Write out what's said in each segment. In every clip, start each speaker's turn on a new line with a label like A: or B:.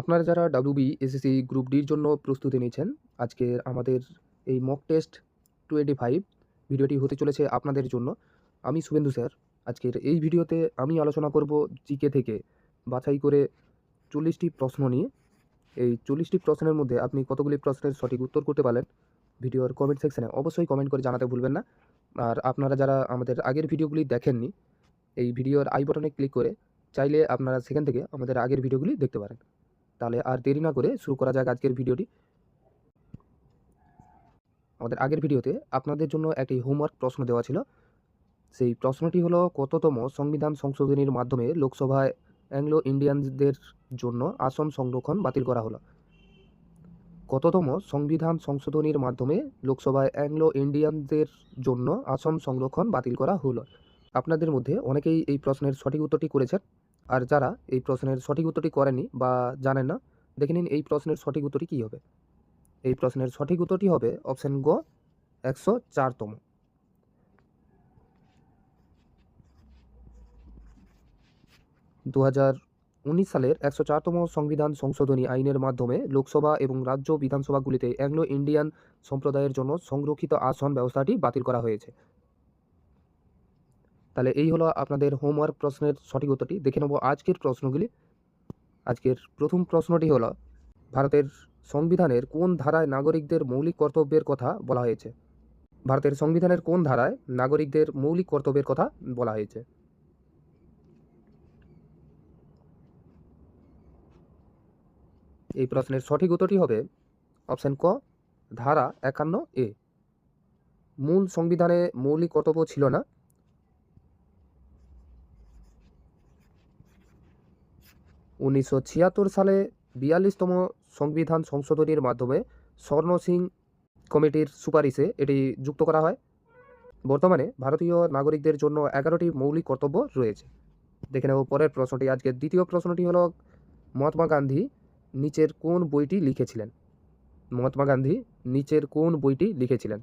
A: আপনারা যারা WB, SSC group ডির জন্য প্রস্তুতি নিচ্ছেন, আজকের আমাদের এই মক টেস্ট 25 ভিডিওটি হতে চলেছে আপনাদের জন্য। আমি শুভেন্দু স্যার। আজকের এই ভিডিওতে আমি আলোচনা করব জিকে থেকে বাছাই করে 40টি প্রশ্ন নিয়ে। এই 40টি প্রশ্নের মধ্যে আপনি কতগুলি প্রশ্নের সঠিক উত্তর করতে পারলেন, ভিডিওর কমেন্ট সেকশনে অবশ্যই কমেন্ট করে জানাতে ভুলবেন না। আর আপনারা যারা আমাদের আগের ভিডিওগুলি দেখেননি, এই ভিডিওর আই বাটনে ক্লিক করে চাইলে আপনারা সেখান থেকে আমাদের আগের ভিডিওগুলি দেখতে পারেন। তাহলে আর দেরি না করে শুরু করা যাক আজকের ভিডিওটি। আমাদের আগের ভিডিওতে আপনাদের জন্য একটি হোমওয়ার্ক প্রশ্ন দেওয়া ছিল। সেই প্রশ্নটি হলো, কততম সংবিধান সংশোধনীর মাধ্যমে লোকসভায় অ্যাংলো ইন্ডিয়ানদের জন্য আসন সংরক্ষণ বাতিল করা হলো? কততম সংবিধান সংশোধনীর মাধ্যমে লোকসভায় অ্যাংলো ইন্ডিয়ানদের জন্য আসন সংরক্ষণ বাতিল করা হলো? আপনাদের মধ্যে অনেকেই এই প্রশ্নের সঠিক উত্তরটি করেছেন, আর যারা এই প্রশ্নের সঠিক উত্তরটি করেননি বা জানেন না, দেখে নিন এই প্রশ্নের সঠিক উত্তরটি কী হবে। এই প্রশ্নের সঠিক উত্তরটি হবে অপশন গ, 104তম। 2019 সালের 104তম সংবিধান সংশোধনী আইনের মাধ্যমে লোকসভা এবং রাজ্য বিধানসভাগুলিতে অ্যাংলো ইন্ডিয়ান সম্প্রদায়ের জন্য সংরক্ষিত আসন ব্যবস্থাটি বাতিল করা হয়েছে। তাহলে এই হলো আপনাদের হোমওয়ার্ক প্রশ্নের সঠিক উত্তরটি। দেখে নেব আজকের প্রশ্নগুলি। আজকের প্রথম প্রশ্নটি হলো, ভারতের সংবিধানের কোন ধারায় নাগরিকদের মৌলিক কর্তব্যের কথা বলা হয়েছে? ভারতের সংবিধানের কোন ধারায় নাগরিকদের মৌলিক কর্তব্যের কথা বলা হয়েছে? এই প্রশ্নের সঠিক উত্তরটি হবে অপশন ক, ধারা 51A। মূল সংবিধানে মৌলিক কর্তব্য ছিল না। উনিশশো সালে 42তম সংবিধান সংশোধনীর মাধ্যমে স্বর্ণ সিং কমিটির সুপারিশে এটি যুক্ত করা হয়। বর্তমানে ভারতীয় নাগরিকদের জন্য 11টি মৌলিক কর্তব্য রয়েছে। দেখে নেব পরের প্রশ্নটি। আজকের দ্বিতীয় প্রশ্নটি হলো, মহাত্মা গান্ধী নিচের কোন বইটি লিখেছিলেন? মহাত্মা গান্ধী নিচের কোন বইটি লিখেছিলেন?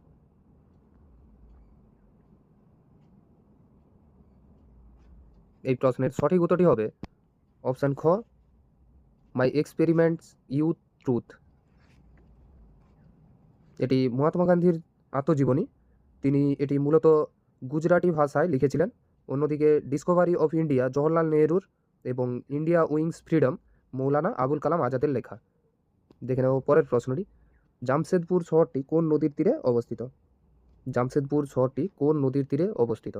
A: এই প্রশ্নের সঠিক উত্তরটি হবে অপশন খ, মাই এক্সপেরিমেন্টস ইউথ ট্রুথ। এটি মহাত্মা গান্ধীর আত্মজীবনী। তিনি এটি মূলত গুজরাটি ভাষায় লিখেছিলেন। অন্যদিকে ডিসকভারি অফ ইন্ডিয়া জওহরলাল নেহরুর এবং India wings freedom Maulana Abul Kalam আজাদের লেখা। দেখে নেব পরের প্রশ্নটি। জামশেদপুর শহরটি কোন নদীর তীরে অবস্থিত? জামশেদপুর শহরটি কোন নদীর তীরে অবস্থিত?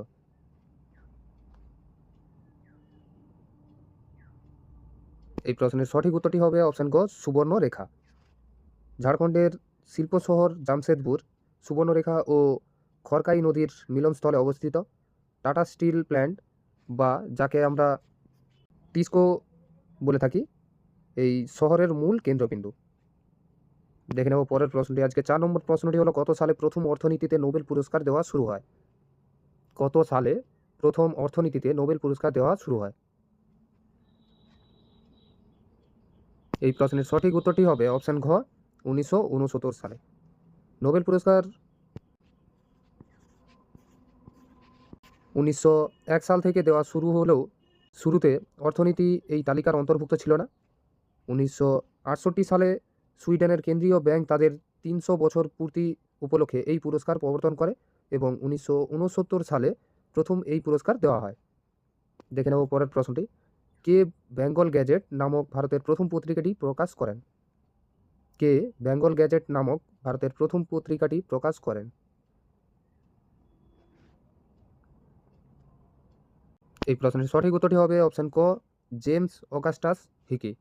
A: এই প্রশ্নের সঠিক উত্তরটি হবে অপশন গ, সুবর্ণরেখা। ঝাড়খণ্ডের শিল্প শহর জামশেদপুর সুবর্ণরেখা ও খড়কাই নদীর মিলনস্থলে অবস্থিত। টাটা স্টিল প্ল্যান্ট বা যাকে আমরা টিসকো বলে থাকি, এই শহরের মূল কেন্দ্রবিন্দু। দেখে নেব পরের প্রশ্নটি। আজকে 4 নম্বর প্রশ্নটি হলো, কত সালে প্রথম অর্থনীতিতে নোবেল পুরস্কার দেওয়া শুরু হয়? কত সালে প্রথম অর্থনীতিতে নোবেল পুরস্কার দেওয়া শুরু হয়? এই প্রশ্নের সঠিক উত্তরটি হবে অপশন ঘ, 1969 সালে। নোবেল পুরস্কার 1901 সাল থেকে দেওয়া শুরু হলেও শুরুতে অর্থনীতি এই তালিকার অন্তর্ভুক্ত ছিল না। 1968 সালে সুইডেনের কেন্দ্রীয় ব্যাংক তাদের 300 বছর পূর্তি উপলক্ষে এই পুরস্কার প্রবর্তন করে এবং 1969 সালে প্রথম এই পুরস্কার দেওয়া হয়। দেখে নেব পরের প্রশ্নটি। কে বেঙ্গল গ্যাজেট নামক ভারতের প্রথম পত্রিকাটি প্রকাশ করেন? কে বেঙ্গল গ্যাজেট নামক ভারতের প্রথম পত্রিকাটি প্রকাশ করেন? এই প্রশ্নের সঠিক উত্তরটি হবে অপশন ক, জেমস অগাস্টাস হিকি।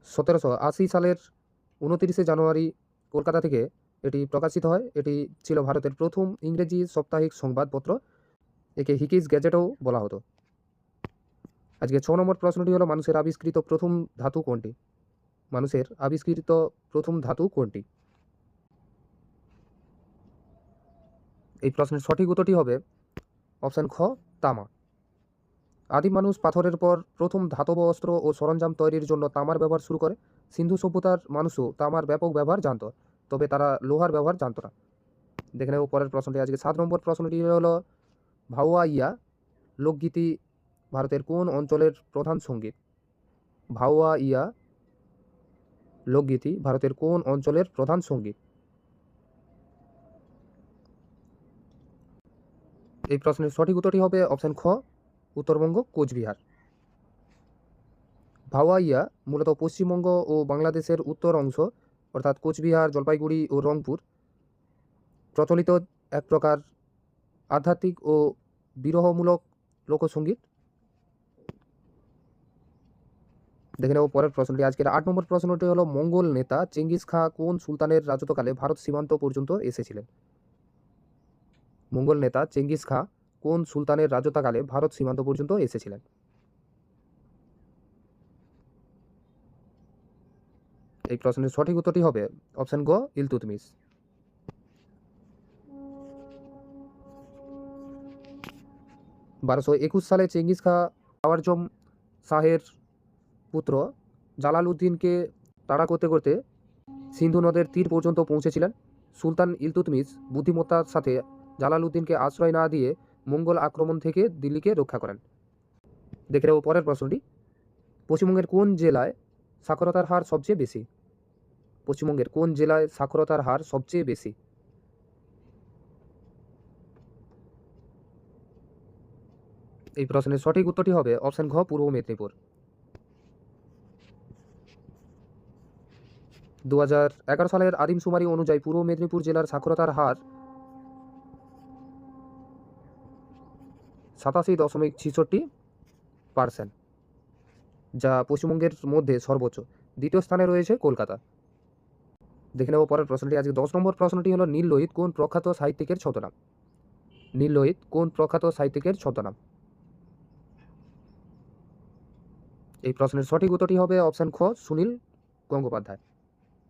A: 1780 সালের 29 জানুয়ারি কলকাতা থেকে এটি প্রকাশিত হয়। এটি ছিল ভারতের প্রথম ইংরেজি সাপ্তাহিক সংবাদপত্র। একে হিকিস গ্যাজেটও বলা হতো। আজকে 6 নম্বর প্রশ্নটি হলো, মানুষের আবিষ্কৃত প্রথম ধাতু কোনটি? মানুষের আবিষ্কৃত প্রথম ধাতু কোনটি? এই প্রশ্নের সঠিক উত্তরটি হবে অপশন খ, তামা। আদিম মানুষ পাথরের পর প্রথম ধাতব অস্ত্র ও সরঞ্জাম তৈরির জন্য তামার ব্যবহার শুরু করে। সিন্ধু সভ্যতার মানুষও তামার ব্যাপক ব্যবহার জানত, তবে তারা লোহার ব্যবহার জানত না। দেখে নেব পরের প্রশ্নটি। আজকে 7 নম্বর প্রশ্নটি হলো, ভাওয়া ইয়া লোকগীতি ভারতের কোন অঞ্চলের প্রধান সঙ্গীত? ভাওয়া ইয়া লোকগীতি ভারতের কোন অঞ্চলের প্রধান সঙ্গীত? এই প্রশ্নের সঠিক উত্তরটি হবে অপশন খ, উত্তরবঙ্গ, কোচবিহার। ভাওয়া ইয়া মূলত পশ্চিমবঙ্গ ও বাংলাদেশের উত্তর অংশ অর্থাৎ কোচবিহার, জলপাইগুড়ি ও রংপুর প্রচলিত এক প্রকার আধ্যাত্মিক ও বিরহমূলক লোকসঙ্গীত। দেখে নেব পরের প্রশ্নটি। আজকের 8 নম্বর প্রশ্নটি হলো, মঙ্গল নেতা চেঙ্গিস খাঁ কোন সুলতানের রাজত্বকালে ভারত সীমান্ত পর্যন্ত এসেছিলেন? মঙ্গল নেতা চেঙ্গিস খাঁ কোন সুলতানের রাজত্বকালে ভারত সীমান্ত পর্যন্ত এসেছিলেন? এই প্রশ্নের সঠিক উত্তরটি হবে অপশন গ, ইলতুৎমিশ। 1221 সালে চেঙ্গিস খাঁ আওয়ারজম শাহের পুত্র জালালউদ্দিনকে তাড়া করতে করতে সিন্ধু নদের তীর পর্যন্ত পৌঁছেছিলেন। সুলতান ইলতুৎমিশ বুদ্ধিমত্তার সাথে জালালউদ্দিনকে আশ্রয় না দিয়ে মঙ্গল আক্রমণ থেকে দিল্লিকে রক্ষা করেন। দেখে নেব পরের প্রশ্নটি। পশ্চিমবঙ্গের কোন জেলায় সাক্ষরতার হার সবচেয়ে বেশি? পশ্চিমবঙ্গের কোন জেলায় সাক্ষরতার হার সবচেয়ে বেশি? এই প্রশ্নের সঠিক উত্তরটি হবে অপশন ঘ, পূর্ব মেদিনীপুর। 2011 সালের আদিমশুমারি অনুযায়ী পূর্ব মেদিনীপুর জেলার সাক্ষরতার হার 87.66%, যা পশ্চিমবঙ্গের মধ্যে সর্বোচ্চ। দ্বিতীয় স্থানে রয়েছে কলকাতা। দেখে নেব পরের প্রশ্নটি। আজকে 10 নম্বর প্রশ্নটি হলো, নীল লোহিত কোন প্রখ্যাত সাহিত্যিকের ছদ্মনাম? নীল লোহিত কোন প্রখ্যাত সাহিত্যিকের ছদ্মনাম? এই প্রশ্নের সঠিক উত্তরটি হবে অপশন খ, সুনীল গঙ্গোপাধ্যায়।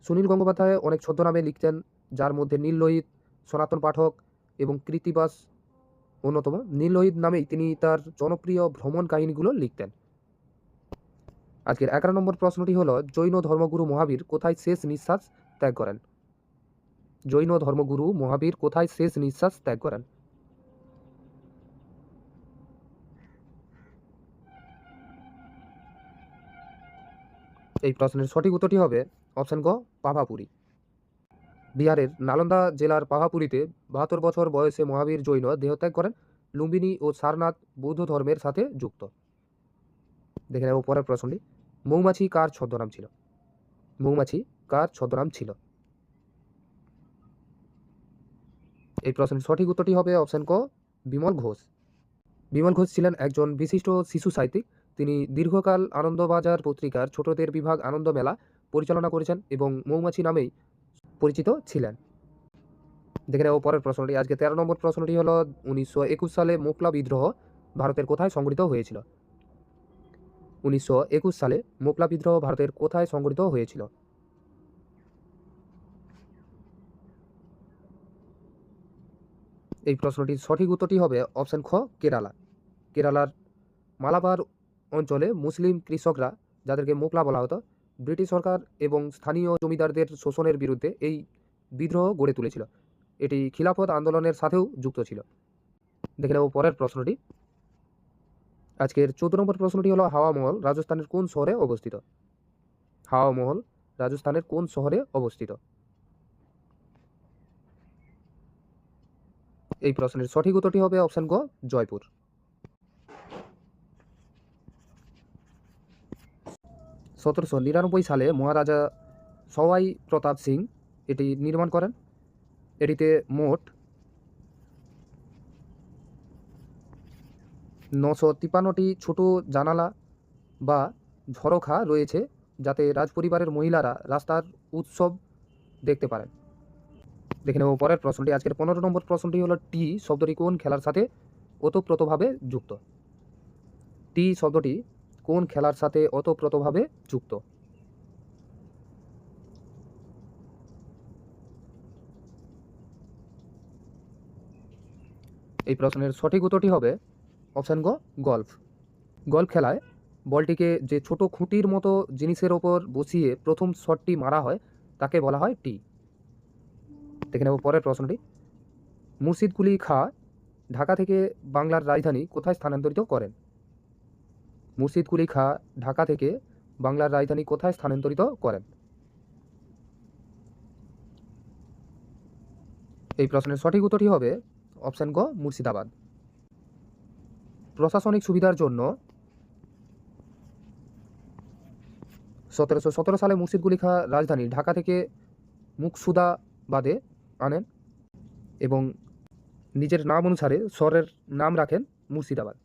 A: সুনীল গঙ্গোপাধ্যায় অনেক ছদ্মনামে লিখতেন, যার মধ্যে নীল লোহিত, সনাতন পাঠক এবং কৃত্তিবাস অন্যতম। নীল লোহিত নামেই তিনি তার জনপ্রিয় ভ্রমণ কাহিনীগুলো লিখতেন। আজকের 11 নম্বর প্রশ্নটি হলো, জৈন ধর্মগুরু মহাবীর কোথায় শেষ নিঃশ্বাস ত্যাগ করেন? জৈন ধর্মগুরু মহাবীর কোথায় শেষ নিঃশ্বাস ত্যাগ করেন? এই প্রশ্নের সঠিক উত্তরটি হবে অপশন গ, পাভাপুরী। বিহারের নালন্দা জেলার পাভাপুরীতে 72 বছর বয়সে মহাবীর জৈন দেহত্যাগ করেন। লুম্বিনী ও সারনাথ বৌদ্ধ ধর্মের সাথে যুক্ত। দেখে নেব পরের প্রশ্নটি। মৌমাছি কার ছদ্মনাম ছিল? মৌমাছি কার ছদ্মনাম ছিল? এই প্রশ্নের সঠিক উত্তরটি হবে অপশন ক, বিমল ঘোষ। বিমল ঘোষ ছিলেন একজন বিশিষ্ট শিশু সাহিত্যিক। তিনি দীর্ঘকাল আনন্দবাজার পত্রিকার ছোটদের বিভাগ আনন্দ মেলা পরিচালনা করেছেন এবং মৌমাছি নামেই পরিচিত ছিলেন। দেখে নেব পরের প্রশ্নটি। আজকে 13 নম্বর প্রশ্নটি হলো, 1921 সালে মোকলা বিদ্রোহ ভারতের কোথায় সংঘটিত হয়েছিল? 1921 সালে মোকলা বিদ্রোহ ভারতের কোথায় সংঘটিত হয়েছিল? এই প্রশ্নটির সঠিক উত্তরটি হবে অপশন খ, কেরালা। কেরালার মালাবার অঞ্চলে মুসলিম কৃষকরা, যাদেরকে মোকলা বলা হতো, ব্রিটিশ সরকার এবং স্থানীয় জমিদারদের শোষণের বিরুদ্ধে এই বিদ্রোহ গড়ে তুলেছিল। এটি খিলাফত আন্দোলনের সাথেও যুক্ত ছিল। দেখে নেব পরের প্রশ্নটি। আজকের 14 নম্বর প্রশ্নটি হলো, হাওয়া মহল রাজস্থানের কোন শহরে অবস্থিত? হাওয়া মহল রাজস্থানের কোন শহরে অবস্থিত? এই প্রশ্নের সঠিক উত্তরটি হবে অপশন গ, জয়পুর। 1799 সালে মহারাজা সওয়াই প্রতাপ সিং এটি নির্মাণ করেন। এটিতে মোট 953টি ছোট জানালা বা ঝরোখা রয়েছে, যাতে রাজপরিবারের মহিলারা রাস্তার উৎসব দেখতে পারেন। দেখে নেব পরের প্রশ্নটি। আজকের 15 নম্বর প্রশ্নটি হলো, টি শব্দটি কোন খেলার সাথে ওতপ্রোতভাবে যুক্ত? টি শব্দটি কোন খেলার সাথে ওতপ্রোতভাবে যুক্ত? এই প্রশ্নের সঠিক উত্তরটি হবে অপশন গ, গল্ফ। গল্ফ খেলায় বলটিকে যে ছোট খুঁটির মতো জিনিসের ওপর বসিয়ে প্রথম শটটি মারা হয় তাকে বলা হয় টি। দেখে নেব পরের প্রশ্নটি। মুর্শিদ কুলি খাঁ ঢাকা থেকে বাংলার রাজধানী কোথায় স্থানান্তরিত করেন? মুর্শিদ কুলি খাঁ ঢাকা থেকে বাংলার রাজধানী কোথায় স্থানান্তরিত করেন? এই প্রশ্নের সঠিক উত্তরটি হবে অপশন গ, মুর্শিদাবাদ। প্রশাসনিক সুবিধার জন্য 1717 সালে মুর্শিদ কুলি খাঁ রাজধানী ঢাকা থেকে মুকসুদাবাদে আনেন এবং নিজের নাম অনুসারে শহরের নাম রাখেন মুর্শিদাবাদ।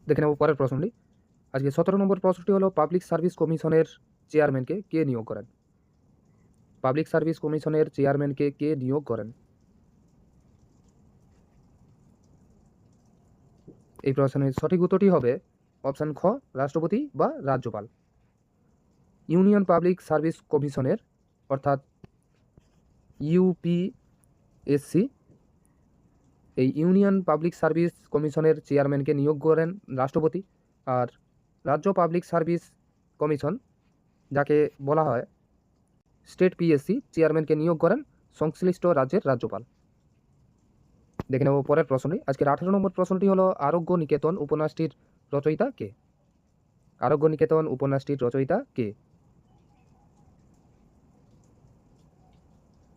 A: দেখে নেব পরের প্রশ্নটি। আজকে 17 নম্বর প্রশ্নটি হলো পাবলিক সার্ভিস কমিশনের চেয়ারম্যানকে কে নিয়োগ করেন? পাবলিক সার্ভিস কমিশনের চেয়ারম্যানকে কে নিয়োগ করেন? এই প্রশ্নের সঠিক উত্তরটি হবে অপশন খ, রাষ্ট্রপতি বা রাজ্যপাল। ইউনিয়ন পাবলিক সার্ভিস কমিশনের অর্থাৎ ইউপিএসসি, এই ইউনিয়ন পাবলিক সার্ভিস কমিশনের চেয়ারম্যানকে নিয়োগ করেন রাষ্ট্রপতি, আর রাজ্য পাবলিক সার্ভিস কমিশন যাকে বলা হয় স্টেট পিএসসি, চেয়ারম্যানকে নিয়োগ করেন সংশ্লিষ্ট রাজ্যের রাজ্যপাল। দেখে নেব পরের প্রশ্নটি। আজকের 18 নম্বর প্রশ্নটি হলো আরোগ্য নিকেতন উপন্যাসটির রচয়িতা কে? আরোগ্য নিকেতন উপন্যাসটির রচয়িতা কে?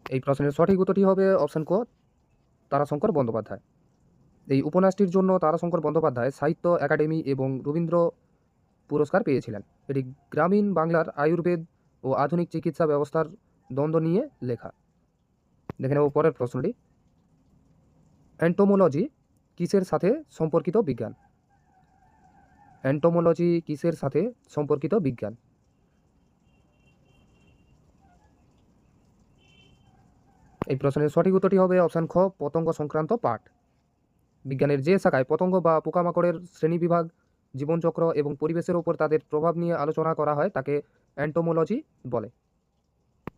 A: এই প্রশ্নের সঠিক উত্তরটি হবে অপশন ক, তারাশঙ্কর বন্দ্যোপাধ্যায়। এই উপন্যাসটির জন্য তারাশঙ্কর বন্দ্যোপাধ্যায় সাহিত্য একাডেমি এবং রবীন্দ্র পুরস্কার পেয়েছিলেন। এটি গ্রামীণ বাংলার আয়ুর্বেদ ও আধুনিক চিকিৎসা ব্যবস্থার দ্বন্দ্ব নিয়ে লেখা। দেখে নেব পরের প্রশ্নটি। এন্টোমোলজি কিসের সাথে সম্পর্কিত বিজ্ঞান? এন্টোমোলজি কিসের সাথে সম্পর্কিত বিজ্ঞান? এই প্রশ্নের সঠিক উত্তরটি হবে অপশন খ, পতঙ্গ সংক্রান্ত পাঠ। বিজ্ঞানের যে শাখায় পতঙ্গ বা পোকামাকড়ের শ্রেণীবিভাগ, জীবনচক্র এবং পরিবেশের ওপর তাদের প্রভাব নিয়ে আলোচনা করা হয় তাকে এন্টোমোলজি বলে।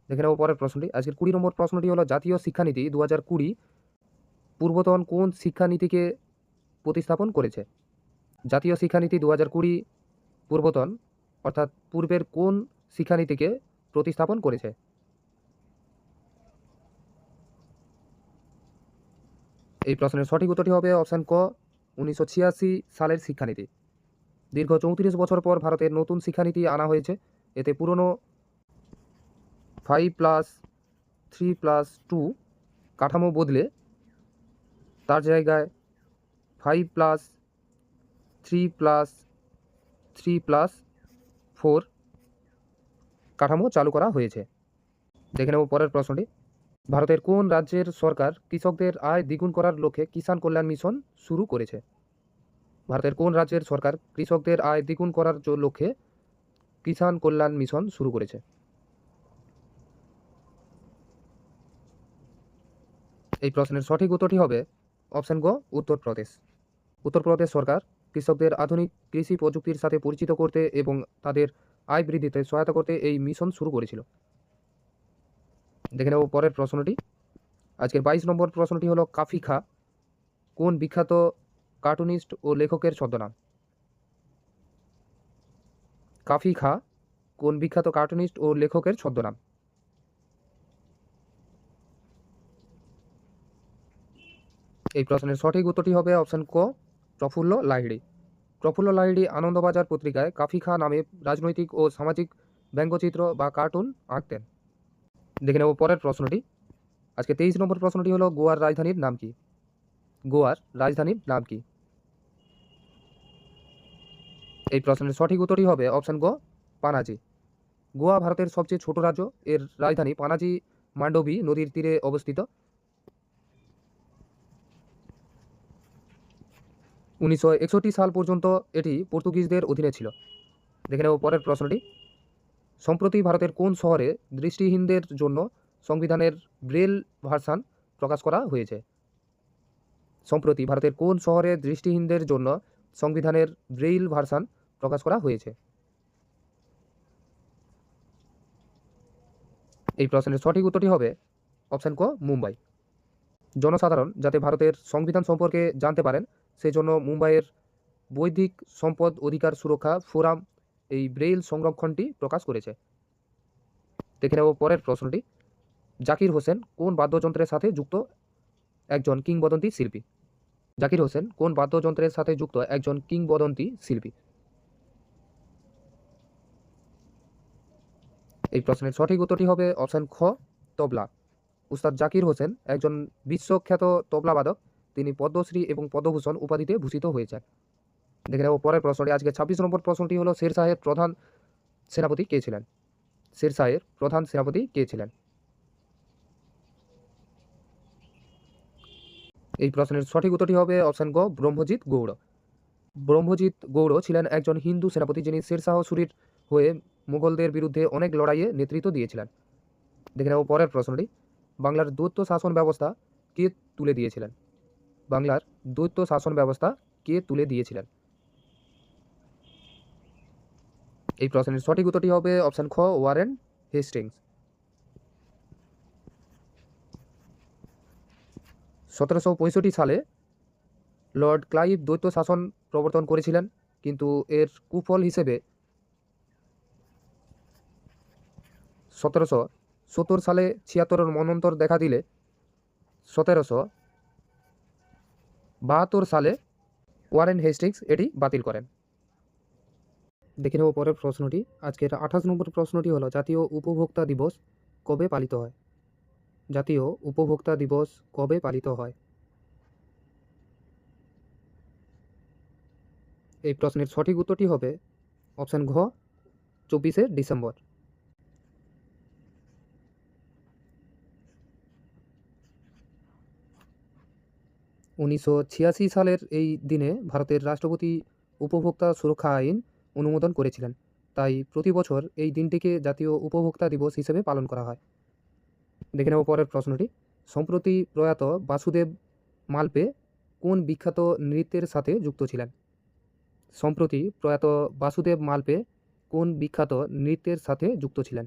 A: দেখে নেব পরের প্রশ্নটি। আজকের 20 নম্বর প্রশ্নটি হলো জাতীয় শিক্ষানীতি 2020 পূর্বতন কোন শিক্ষানীতিকে প্রতিস্থাপন করেছে? জাতীয় শিক্ষানীতি 2020 পূর্বতন অর্থাৎ পূর্বের কোন শিক্ষানীতিকে প্রতিস্থাপন করেছে? এই প্রশ্নের সঠিক উত্তরটি হবে অপশন ক, 1986 সালের শিক্ষানীতি। দীর্ঘ 34 বছর পর ভারতের নতুন শিক্ষানীতি আনা হয়েছে। এতে পুরনো 5+3+2 কাঠামো বদলে তার জায়গায় 5+3+3+4 কাঠামো চালু করা হয়েছে। দেখে নেব পরের প্রশ্নটি। ভারতের কোন রাজ্যের সরকার কৃষকদের আয় দ্বিগুণ করার লক্ষ্যে কিষাণ কল্যাণ মিশন শুরু করেছে? ভারতের কোন রাজ্যের সরকার কৃষকদের আয় দ্বিগুণ করার লক্ষ্যে কিষাণ কল্যাণ মিশন শুরু করেছে? এই প্রশ্নের সঠিক উত্তরটি হবে অপশন গ, উত্তরপ্রদেশ। উত্তরপ্রদেশ সরকার কৃষকদের আধুনিক কৃষি প্রযুক্তির সাথে পরিচিত করতে এবং তাদের আয় বৃদ্ধিতে সহায়তা করতে এই মিশন শুরু করেছিল। দেখে নেব পরের প্রশ্নটি। আজকের 22 নম্বর প্রশ্নটি হলো কাফি খাঁ কোন বিখ্যাত কার্টুনিস্ট ও লেখকের ছদ্মনাম? কাফি খাঁ কোন বিখ্যাত কার্টুনিস্ট ও লেখকের ছদ্মনাম? এই প্রশ্নের সঠিক উত্তরটি হবে অপশন ক, প্রফুল্ল লাহিড়ী। প্রফুল্ল লাহিড়ী আনন্দবাজার পত্রিকায় কাফি খাঁ নামে রাজনৈতিক ও সামাজিক ব্যঙ্গচিত্র বা কার্টুন আঁকতেন। দেখে নেব পরের প্রশ্নটি। আজকে 23 নম্বর প্রশ্নটি হলো গোয়ার রাজধানীর নাম কি? গোয়ার রাজধানীর নাম কি? এই প্রশ্নের সঠিক উত্তরটি হবে অপশন গ, পানাজি। গোয়া ভারতের সবচেয়ে ছোট রাজ্য। এর রাজধানী পানাজি মান্ডোভি নদীর তীরে অবস্থিত। 1961 সাল পর্যন্ত এটি পর্তুগিজদের অধীনে ছিল। দেখে নেব পরের প্রশ্নটি। সম্প্রতি ভারতের কোন শহরে দৃষ্টিহীনদের জন্য সংবিধানের ব্রেল ভার্সান প্রকাশ করা হয়েছে? সম্প্রতি ভারতের কোন শহরে দৃষ্টিহীনদের জন্য সংবিধানের ব্রেইল ভার্সান প্রকাশ করা হয়েছে? এই প্রশ্নের সঠিক উত্তরটি হবে অপশন ক, মুম্বাই। জনসাধারণ যাতে ভারতের সংবিধান সম্পর্কে জানতে পারেন সেজন্য মুম্বাইয়ের বৌদ্ধিক সম্পদ অধিকার সুরক্ষা ফোরাম এই ব্রেইল সংরক্ষণটি প্রকাশ করেছে। দেখে নেব পরের প্রশ্নটি। জাকির হোসেন কোন বাদ্যযন্ত্রের সাথে যুক্ত একজন কিংবদন্তি শিল্পী? জাকির হোসেন কোন বাদ্যযন্ত্রের সাথে যুক্ত একজন কিংবদন্তি শিল্পী? এই প্রশ্নের সঠিক উত্তরটি হবে অপশন খ, তবলা। উস্তাদ জাকির হোসেন একজন বিশ্বখ্যাত তবলাবাদক। তিনি পদ্মশ্রী এবং পদ্মভূষণ উপাধিতে ভূষিত হয়েছেন। দেখে নেব পরের প্রশ্নটি। আজকে 26 নম্বর প্রশ্নটি হলো শের শাহের প্রধান সেনাপতি কে ছিলেন? শের শাহের প্রধান সেনাপতি কে ছিলেন? এই প্রশ্নের সঠিক উত্তরটি হবে অপশন গ, ব্রহ্মজিৎ গৌড়। ব্রহ্মজিৎ গৌড় ছিলেন একজন হিন্দু সেনাপতি, যিনি শের শাহ সুরির হয়ে মুঘলদের বিরুদ্ধে অনেক লড়াইয়ে নেতৃত্ব দিয়েছিলেন। দেখে নেব পরের প্রশ্নটি। বাংলার দ্বৈত শাসন ব্যবস্থা কে তুলে দিয়েছিলেন? বাংলার দ্বৈত শাসন ব্যবস্থা কে তুলে দিয়েছিলেন? এই প্রশ্নের সঠিক উত্তরটি হবে অপশন খ, ওয়ারেন হেস্টিংস। 1765 সালে লর্ড ক্লাইভ দ্বৈত শাসন প্রবর্তন করেছিলেন, কিন্তু এর কুফল হিসেবে 1770 সালে 76 মন্বন্তর দেখা দিলে 1772 সালে ওয়ারেন হেস্টিংস এটি বাতিল করেন। দেখে নেব পরের প্রশ্নটি। আজকের 28 নম্বর প্রশ্নটি হলো জাতীয় উপভোক্তা দিবস কবে পালিত হয়? জাতীয় উপভোক্তা দিবস কবে পালিত হয়? এই প্রশ্নের সঠিক উত্তরটি হবে অপশন ঘ, 24শে ডিসেম্বর। 1986 সালের এই দিনে ভারতের রাষ্ট্রপতি উপভোক্তা সুরক্ষা আইন অনুমোদন করেছিলেন। তাই প্রতি বছর এই দিনটিকে জাতীয় উপভোক্তা দিবস হিসেবে পালন করা হয়। দেখে নেব পরের প্রশ্নটি। সম্প্রতি প্রয়াত বাসুদেব মালপে কোন বিখ্যাত নৃত্যের সাথে যুক্ত ছিলেন? সম্প্রতি প্রয়াত বাসুদেব মালপে কোন বিখ্যাত নৃত্যের সাথে যুক্ত ছিলেন?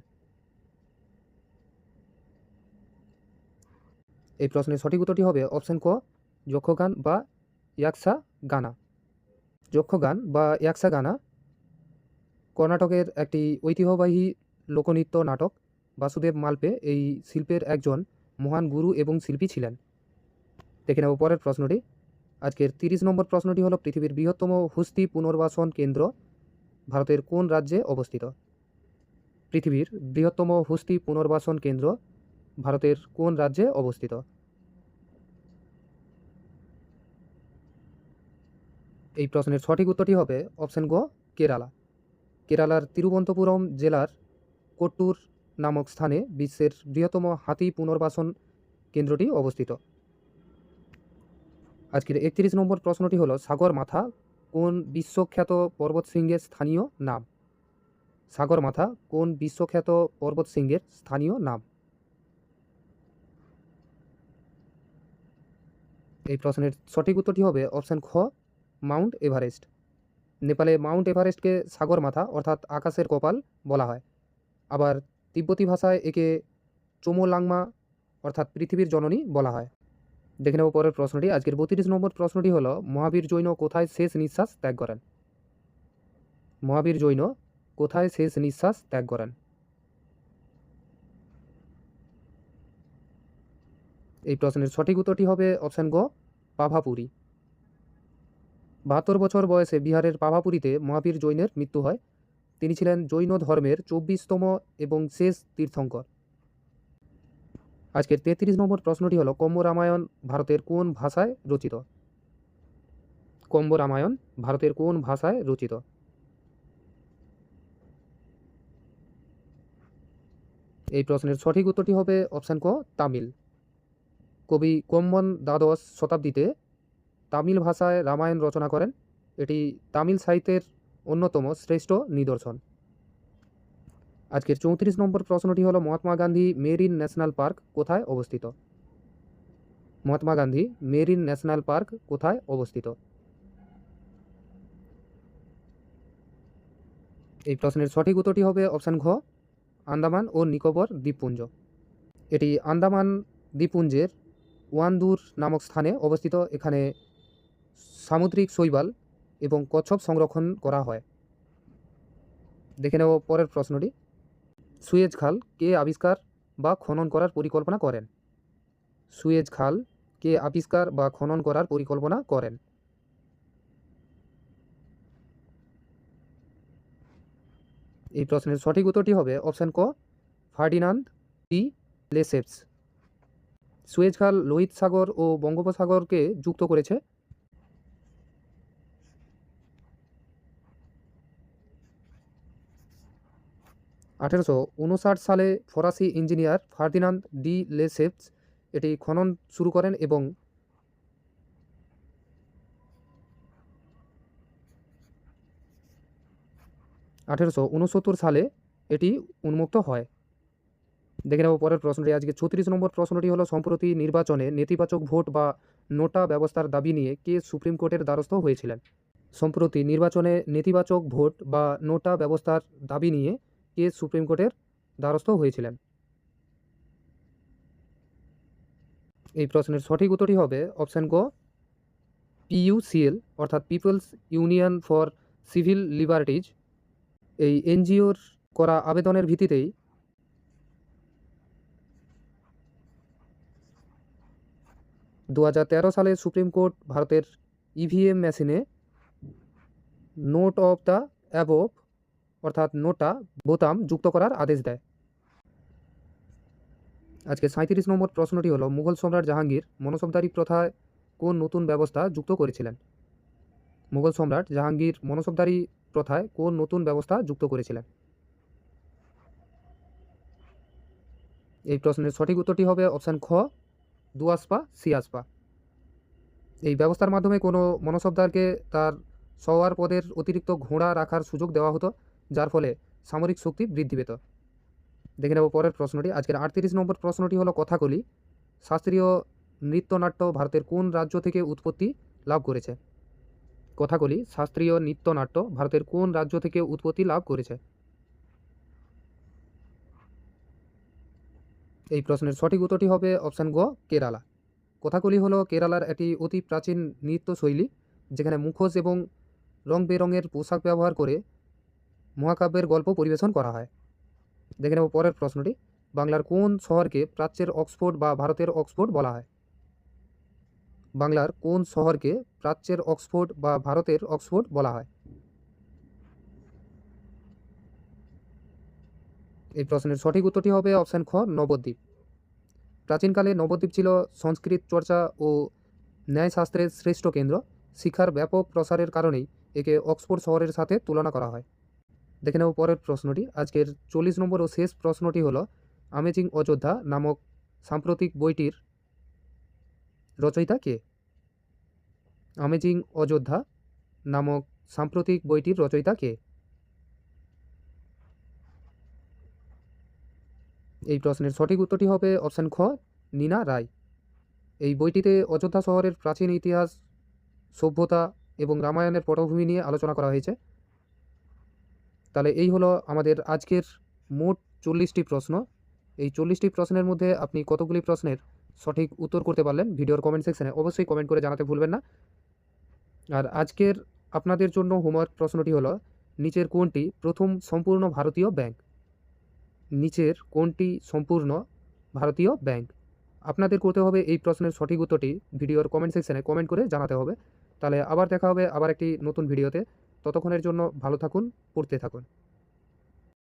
A: এই প্রশ্নের সঠিক উত্তরটি হবে অপশন ক, যক্ষগান বা ইয়াক্সাগানা। যক্ষগান বা ইয়াক্সাগানা কর্ণাটকের একটি ঐতিহ্যবাহী লোকনৃত্য নাটক। বাসুদেব মালপে এই শিল্পের একজন মহান গুরু এবং শিল্পী ছিলেন। দেখে নেব পরের প্রশ্নটি। আজকের 30 নম্বর প্রশ্নটি হলো পৃথিবীর বৃহত্তম হস্তি পুনর্বাসন কেন্দ্র ভারতের কোন রাজ্যে অবস্থিত? পৃথিবীর বৃহত্তম হস্তি পুনর্বাসন কেন্দ্র ভারতের কোন রাজ্যে অবস্থিত? এই প্রশ্নের সঠিক উত্তরটি হবে অপশন গ, কেরালা। কেরালার তিরুবনন্তপুরম জেলার কোট্টুর নামক স্থানে বিশ্বের বৃহত্তম হাতি পুনর্বাসন কেন্দ্রটি অবস্থিত। আজকের 31 নম্বর প্রশ্নটি হলো সাগরমাথা কোন বিশ্বখ্যাত পর্বতশৃঙ্গের স্থানীয় নাম? সাগরমাথা কোন বিশ্বখ্যাত পর্বতশৃঙ্গের স্থানীয় নাম? এই প্রশ্নের সঠিক উত্তরটি হবে অপশন খ, মাউন্ট এভারেস্ট। নেপালে মাউন্ট এভারেস্টকে সাগরমাথা অর্থাৎ আকাশের কপাল বলা হয়। আবার তিব্বতী ভাষায় একে চোমোলাংমা অর্থাৎ পৃথিবীর জননী বলা হয়। দেখে নেব পরের প্রশ্নটি। আজকের 32 নম্বর প্রশ্নটি হলো মহাবীর জৈন কোথায় শেষ নিঃশ্বাস ত্যাগ করেন? মহাবীর জৈন কোথায় শেষ নিঃশ্বাস ত্যাগ করেন? এই প্রশ্নের সঠিক উত্তরটি হবে অপশন গ, পাভাপুরী। 72 বছর বয়সে বিহারের পাভাপুরীতে মহাবীর জৈনের মৃত্যু হয়। তিনি ছিলেন জৈন ধর্মের 24তম এবং শেষ তীর্থঙ্কর। আজকের 33 নম্বর প্রশ্নটি হলো কম্ব রামায়ণ ভারতের কোন ভাষায় রচিত? কম্ব রামায়ণ ভারতের কোন ভাষায় রচিত? এই প্রশ্নের সঠিক উত্তরটি হবে অপশন ক, তামিল। কবি কম্বন দ্বাদশ শতাব্দীতে তামিল ভাষায় রামায়ণ রচনা করেন। এটি তামিল সাহিত্যের অন্যতম শ্রেষ্ঠ নিদর্শন। আজকের 34 নম্বর প্রশ্নটি হলো Mahatma Gandhi marine national park কোথায় অবস্থিত? Mahatma Gandhi marine national park কোথায় অবস্থিত? এই প্রশ্নের সঠিক উত্তরটি হবে অপশন ঘ, আন্দামান ও নিকোবর দ্বীপপুঞ্জ। এটি আন্দামান দ্বীপপুঞ্জের ওয়ান্দুর নামক স্থানে অবস্থিত। এখানে সামুদ্রিক শৈবাল এবং কচ্ছপ সংরক্ষণ করা হয়। দেখে নেব পরের প্রশ্নটি। সুয়েজ খাল কে আবিষ্কার বা খনন করার পরিকল্পনা করেন? সুয়েজ খাল কে আবিষ্কার বা খনন করার পরিকল্পনা করেন? এই প্রশ্নের সঠিক উত্তরটি হবে অপশন ক, ফার্ডিনান্দ ডি লেসেপ্স। সুয়েজ খাল লোহিত সাগর ও বঙ্গোপসাগরকে যুক্ত করেছে। 1859 সালে ফরাসি ইঞ্জিনিয়ার ফার্দিনান্দ ডি লেসেপ্স এটি খনন শুরু করেন এবং 1869 সালে এটি উন্মুক্ত হয়। দেখে নেব পরের প্রশ্নটি। আজকে 36 নম্বর প্রশ্নটি হলো, সম্প্রতি নির্বাচনে নেতিবাচক ভোট বা নোটা ব্যবস্থার দাবি নিয়ে কে সুপ্রিম কোর্টের দ্বারস্থ হয়েছিলেন? সম্প্রতি নির্বাচনে নেতিবাচক ভোট বা নোটা ব্যবস্থার দাবি নিয়ে কে সুপ্রিম কোর্টের দ্বারস্থ হয়েছিলেন? এই প্রশ্নের সঠিক উত্তরটি হবে অপশান গ, পিইউসিএল অর্থাৎ people's union for civil liberties. এই এনজিওর করা আবেদনের ভিত্তিতেই 2013 সালে সুপ্রিম কোর্ট ভারতের ইভিএম মেশিনে নোট অফ দ্য অ্যাবভ অর্থাৎ নোটা বোতাম যুক্ত করার আদেশ দেয়। আজকে 37 নম্বর প্রশ্নটি হলো, মুঘল সম্রাট জাহাঙ্গীর মনসবদারি প্রথায় কোন নতুন ব্যবস্থা যুক্ত করেছিলেন? মুঘল সম্রাট জাহাঙ্গীর মনসবদারি প্রথায় কোন নতুন ব্যবস্থা যুক্ত করেছিলেন? এই প্রশ্নের সঠিক উত্তরটি হবে অপশান খ, দুয়াসপা সিয়াসপা। এই ব্যবস্থার মাধ্যমে কোনো মনসবদারকে তার সওয়ার পদের অতিরিক্ত ঘোড়া রাখার সুযোগ দেওয়া হতো, যার ফলে সামরিক শক্তি বৃদ্ধি পেত। দেখে নেব পরের প্রশ্নটি। আজকের 38 নম্বর প্রশ্নটি হলো, কথাকলি শাস্ত্রীয় নৃত্যনাট্য ভারতের কোন রাজ্য থেকে উৎপত্তি লাভ করেছে? কথাকলি শাস্ত্রীয় নৃত্যনাট্য ভারতের কোন রাজ্য থেকে উৎপত্তি লাভ করেছে? এই প্রশ্নের সঠিক উত্তরটি হবে অপশান গ, কেরালা। কথাকলি হলো কেরালার একটি অতি প্রাচীন নৃত্যশৈলী, যেখানে মুখোশ এবং রং বেরঙের পোশাক ব্যবহার করে মহাকাব্যের গল্প পরিবেশন করা হয়। দেখে নেব পরের প্রশ্নটি। বাংলার কোন শহরকে প্রাচ্যের অক্সফোর্ড বা ভারতের অক্সফোর্ড বলা হয়? বাংলার কোন শহরকে প্রাচ্যের অক্সফোর্ড বা ভারতের অক্সফোর্ড বলা হয়? এই প্রশ্নের সঠিক উত্তরটি হবে অপশান খ, নবদ্বীপ। প্রাচীনকালে নবদ্বীপ ছিল সংস্কৃত চর্চা ও ন্যায়শাস্ত্রের শ্রেষ্ঠ কেন্দ্র। শিক্ষার ব্যাপক প্রসারের কারণেই একে অক্সফোর্ড শহরের সাথে তুলনা করা হয়। দেখে নেব পরের প্রশ্নটি। আজকের 40 নম্বর ও শেষ প্রশ্নটি হলো, আমেজিং অযোধ্যা নামক সাম্প্রতিক বইটির রচয়িতা কে? আমেজিং অযোধ্যা নামক সাম্প্রতিক বইটির রচয়িতা কে? এই প্রশ্নের সঠিক উত্তরটি হবে অপশান খ, নীনা রায়। এই বইটিতে অযোধ্যা শহরের প্রাচীন ইতিহাস, সভ্যতা এবং রামায়ণের পটভূমি নিয়ে আলোচনা করা হয়েছে। তাহলে এই হলো আমাদের আজকের মোট 40টি প্রশ্ন। এই 40টি প্রশ্নের মধ্যে আপনি কতগুলি প্রশ্নের সঠিক উত্তর করতে পারলেন ভিডিওর কমেন্ট সেকশনে অবশ্যই কমেন্ট করে জানাতে ভুলবেন না। আর আজকের আপনাদের জন্য হোমওয়ার্ক প্রশ্নটি হলো, নিচের কোনটি প্রথম সম্পূর্ণ ভারতীয় ব্যাংক? নিচের কোনটি সম্পূর্ণ ভারতীয় ব্যাংক? আপনাদের করতে হবে এই প্রশ্নের সঠিক উত্তরটি ভিডিওর কমেন্ট সেকশনে কমেন্ট করে জানাতে হবে। তাহলে আবার দেখা হবে আবার একটি নতুন ভিডিওতে। ততক্ষণের জন্য ভালো থাকুন, পড়তে থাকুন।